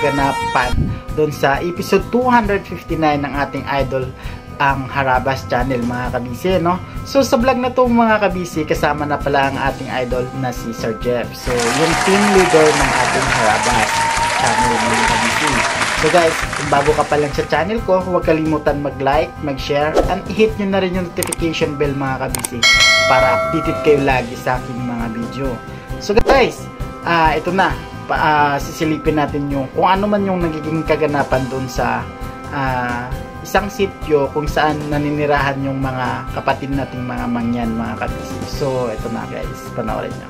kaganapan doon sa episode 259 ng ating idol ang Harabas channel mga kabisi, no? So sa vlog na to mga kabisi, kasama na pala ang ating idol na si Sir Jeff. So yung team leader ng ating Harabas channel mga kabisi. So guys, kung bago ka pa lang sa channel ko, huwag kalimutan mag-like, mag-share, and i-hit nyo na rin yung notification bell mga kabisi para updated kayo lagi sa aking mga video. So guys, ito na, sisilipin natin yung kung ano man yung nagiging kaganapan doon sa isang sityo kung saan naninirahan yung mga kapatid nating mga mangyan mga kabisi. So ito na guys, panoorin nyo.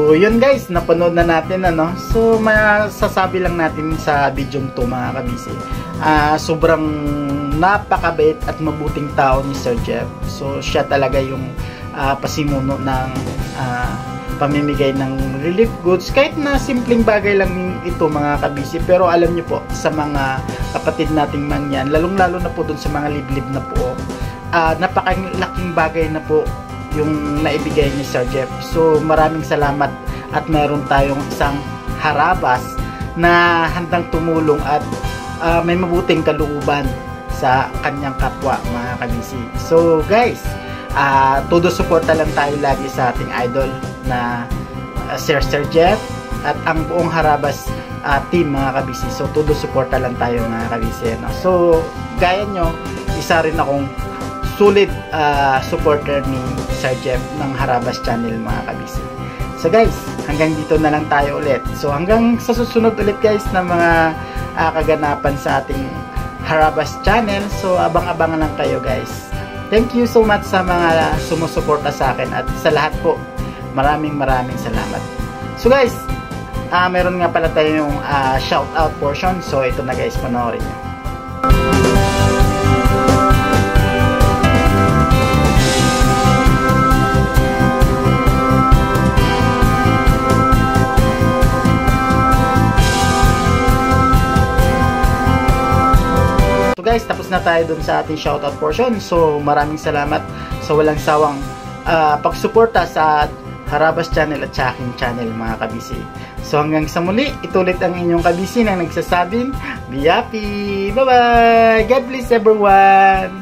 So, yun guys, napanood na natin ano. So, masasabi lang natin sa video to mga kabisi. Sobrang napakabait at mabuting tao ni Sir Jeff. So, siya talaga yung pasimuno ng pamimigay ng relief goods. Kahit na simpleng bagay lang ito mga kabisi. Pero alam nyo po, sa mga kapatid nating mangyan, lalong-lalo na po dun sa mga liblib na po, napakalaking bagay na po yung naibigay ni Sir Jeff. So maraming salamat at meron tayong isang harabas na handang tumulong at may mabuting kalooban sa kanyang kapwa mga kabisi. So guys, todo suporta lang tayo lagi sa ating idol na Sir Jeff at ang buong harabas team mga kabisi. So todo suporta lang tayo mga kabisi, no? So gaya nyo, isa rin akong solid supporter ni Sir Jeff ng Harabas Channel mga kabisi. So guys, hanggang dito na lang tayo ulit. So hanggang sa susunod ulit guys na mga kaganapan sa ating Harabas Channel. So abang-abangan lang kayo guys. Thank you so much sa mga sumusuporta sa akin at sa lahat po. Maraming salamat. So guys, meron nga pala tayong shout out portion. So ito na guys, panoorin nyo. Guys, tapos na tayo dun sa ating shoutout portion. So maraming salamat sa walang sawang pagsuporta sa Harabas Channel at sa aking channel mga kabisi. So hanggang sa muli, itulit ang inyong kabisi na nagsasabing be happy! Bye bye! God bless everyone!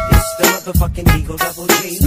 It's the motherfucking Eagle Double G.